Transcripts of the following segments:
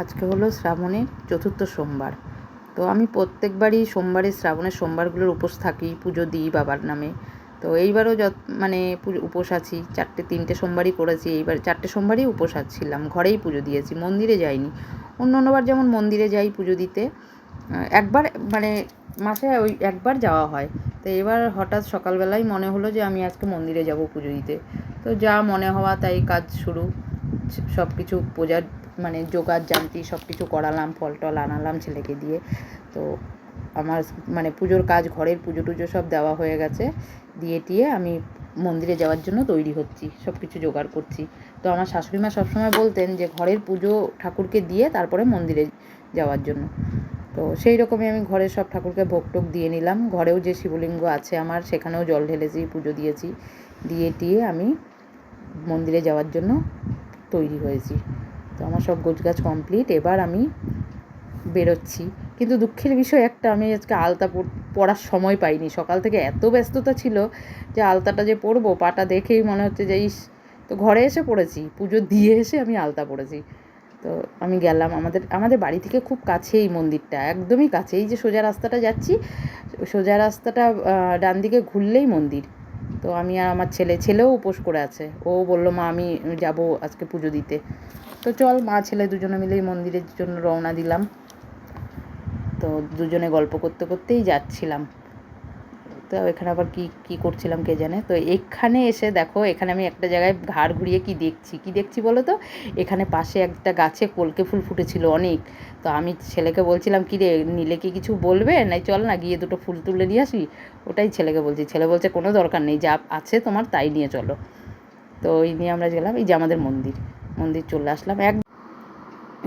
আজকে হলো শ্রাবণের চতুর্থ সোমবার। তো আমি প্রত্যেকবারই সোমবারে শ্রাবণের সোমবারগুলোর উপোস থাকি, পুজো দিই বাবার নামে। তো এইবারও মানে উপোস আছি, 3টে সোমবারই করেছি। এইবার 4টে সোমবারই উপোস ছিলাম, ঘরেই পুজো দিয়েছি, মন্দিরে যাইনি। অন্যবার যেমন মন্দিরে যাই পুজো দিতে, একবার মানে মাসে ওই একবার যাওয়া হয়। তো এবার হঠাৎ সকালবেলায় মনে হলো যে আমি আজকে মন্দিরে যাব পুজো দিতে। তো যা মনে হওয়া তাই কাজ শুরু। সব কিছু পূজার মানে জোগাড় জান্তি সব কিছু করালাম, ফল টল আনালাম ছেলেকে দিয়ে। তো আমার মানে পুজোর কাজ, ঘরের পুজো টুজো সব দেওয়া হয়ে গেছে। দিয়ে টিয়ে আমি মন্দিরে যাওয়ার জন্য তৈরি হচ্ছি, সব কিছু জোগাড় করছি। তো আমার শাশুড়ি মা সবসময় বলতেন যে ঘরের পুজো ঠাকুরকে দিয়ে তারপরে মন্দিরে যাওয়ার জন্য। তো সেই রকমই আমি ঘরের সব ঠাকুরকে ভোগ টোগ দিয়ে নিলাম। ঘরেও যে শিবলিঙ্গ আছে আমার, সেখানেও জল ঢেলেছি, পুজো দিয়েছি। দিয়ে টিয়ে আমি মন্দিরে যাওয়ার জন্য তৈরি হয়েছি। তো আমার সব গোছগাছ কমপ্লিট। এবার আমি বেরোচ্ছি। কিন্তু দুঃখের বিষয় একটা, আমি আজকে আলতা পরার সময় পাইনি। সকাল থেকে এত ব্যস্ততা ছিল যে আলতাটা যে পরবো, পাটা দেখেই মনে হচ্ছে যে ইস। তো ঘরে এসে পড়েছি, পুজো দিয়ে এসে আমি আলতা পরেছি। তো আমি গেলাম, আমাদের বাড়ি থেকে খুব কাছেই মন্দিরটা, একদমই কাছে। এই যে সোজা রাস্তাটা যাচ্ছি, সোজা রাস্তাটা ডান দিকে ঘুরলেই মন্দির। তো আমি আর আমার ছেলেও উপোস করে আছে। ও বলল, মা আমি যাব আজকে পুজো দিতে। তো চল, মা ছেলে দুজনে মিলেই মন্দিরের জন্য রওনা দিলাম। তো দুজনে গল্প করতে করতেই যাচ্ছিলাম। তো এখানে আবার কি করছিলাম কে জানে। তো এখানে এসে দেখো, এখানে আমি একটা জায়গায় ঘাড় ঘুরিয়ে কি দেখছি বলো তো। এখানে পাশে একটা গাছে কলকে ফুল ফুটেছিল অনেক। তো আমি ছেলেকে বলছিলাম, কি রে নিলে কি কিছু বলবে, নাই চল না গিয়ে দুটো ফুল তুলে নিয়ে আসি। ওটাই ছেলেকে বলছি। ছেলে বলছে কোনো দরকার নেই, যা আছে তোমার তাই নিয়ে চলো। তো এই নিয়ে আমরা গেলাম। এই যে আমাদের মন্দির চলে আসলাম।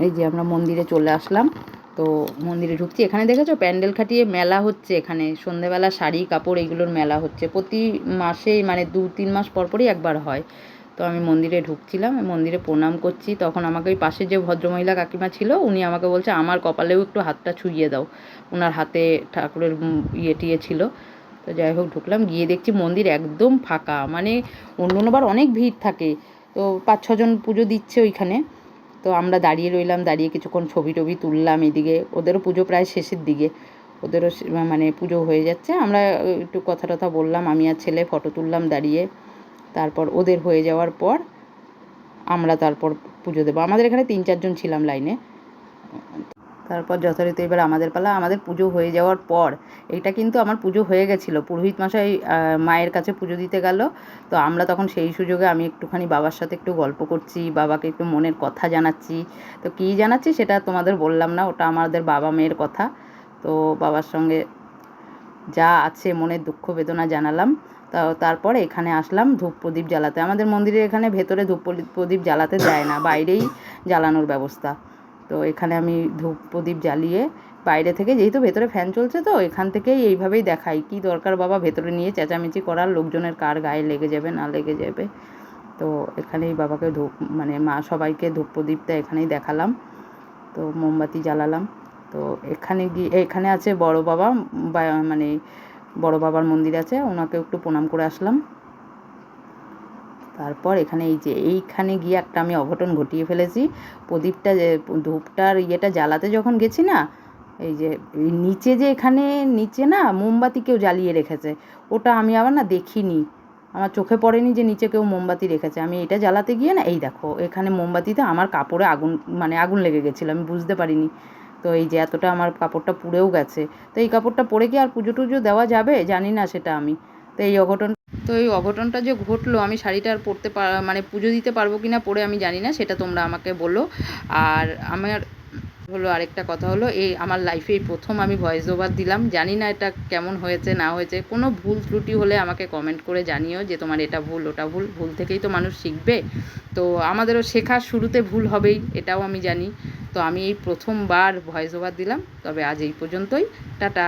এই যে আমরা মন্দিরে চলে আসলাম। তো মন্দিরে ঢুকছি। এখানে দেখেছো প্যান্ডেল খাটিয়ে মেলা হচ্ছে। এখানে সন্ধেবেলা শাড়ি কাপড় এগুলোর মেলা হচ্ছে প্রতি মাসে, মানে 2-3 মাস পরপরই একবার হয়। তো আমি মন্দিরে ঢুকছিলাম, মন্দিরে প্রণাম করছি। তখন আমাকে ওই পাশে যে ভদ্রমহিলা কাকিমা ছিল, উনি আমাকে বলছে আমার কপালেও একটু হাতটা ছুঁইয়ে দাও। ওনার হাতে ঠাকুরের টিয়ে ছিল। তো যাই হোক ঢুকলাম, গিয়ে দেখছি মন্দির একদম ফাঁকা। মানে অন্যবার অনেক ভিড় থাকে। তো 5-6 জন পুজো দিচ্ছে ওইখানে। তো আমরা দাঁড়িয়ে রইলাম, দাঁড়িয়ে কিছুক্ষণ ছবি টবি তুললাম। এদিকে ওদেরও পুজো প্রায় শেষের দিকে, ওদেরও মানে পুজো হয়ে যাচ্ছে। আমরা একটু কথা টথা বললাম, আমি আর ছেলে ফটো তুললাম দাঁড়িয়ে। তারপর ওদের হয়ে যাওয়ার পর আমরা তারপর পুজো দেবো। আমাদের এখানে 3-4 জন ছিলাম লাইনে। তারপর যথারীতি এবার আমাদের পালা। আমাদের পুজো হয়ে যাওয়ার পর, এইটা কিন্তু আমার পুজো হয়ে গেছিলো, পুরোহিত মশাই মায়ের কাছে পুজো দিতে গেল। তো আমরা তখন সেই সুযোগে আমি একটুখানি বাবার সাথে একটু গল্প করছি, বাবাকে একটু মনের কথা জানাচ্ছি। তো কী জানাচ্ছি সেটা তোমাদের বললাম না, ওটা আমাদের বাবা মেয়ের কথা। তো বাবার সঙ্গে যা আছে মনের দুঃখ বেদনা জানালাম। তারপর এখানে আসলাম ধূপ প্রদীপ জ্বালাতে। আমাদের মন্দিরের এখানে ভেতরে ধূপ প্রদীপ জ্বালাতে দেয় না, বাইরেই জ্বালানোর ব্যবস্থা। তো এখানে আমি ধূপ প্রদীপ জ্বালিয়ে বাইরে থেকে, যেহেতু ভেতরে ফ্যান চলছে, তো এখান থেকেই এইভাবেই দেখাই। কি দরকার বাবা ভেতরে নিয়ে চেঁচামেচি করার, লোকজনের কার গায়ে লেগে যাবে না লেগে যাবে। তো এখানেই বাবাকে মানে মা সবাইকে ধূপ প্রদীপটা এখানেই দেখালাম। তো মোমবাতি জ্বালালাম। তো এখানে আছে বড় বাবা, মানে বড় বাবার মন্দির আছে, ওনাকে একটু প্রণাম করে আসলাম। তারপর এখানে এইখানে গিয়ে একটা আমি অঘটন ঘটিয়ে ফেলেছি। প্রদীপটা যে ধূপটার জ্বালাতে যখন গেছি না, এই যে নিচে যে এখানে নিচে না মোমবাতি কেউ জ্বালিয়ে রেখেছে। ওটা আমি আবার না দেখিনি, আমার চোখে পড়েনি যে নিচে কেউ মোমবাতি রেখেছে। আমি এটা জ্বালাতে গিয়ে না, এই দেখো এখানে মোমবাতিতে আমার কাপড়ে আগুন লেগে গেছিলো, আমি বুঝতে পারিনি। তো এই যে এতটা আমার কাপড়টা পুড়েও গেছে। তো এই কাপড়টা পরে কি আর পুজো টুজো দেওয়া যাবে জানি না সেটা আমি। তো এই অঘটনটা যে ঘটলো, আমি শাড়িটা আর পরতে মানে পুজো দিতে পারবো কি না পরে আমি জানি না, সেটা তোমরা আমাকে বলো। আর আমার আরেকটা কথা হলো, এই আমার লাইফে এই প্রথম আমি ভয়েস ওভার দিলাম। জানি না এটা কেমন হয়েছে না হয়েছে, কোনো ভুল ত্রুটি হলে আমাকে কমেন্ট করে জানিও যে তোমার এটা ভুল ওটা ভুল। ভুল থেকেই তো মানুষ শিখবে। তো আমাদেরও শেখার শুরুতে ভুল হবেই, এটাও আমি জানি। তো আমি এই প্রথমবার ভয়েস ওভার দিলাম। তবে আজ এই পর্যন্তই, টাটা।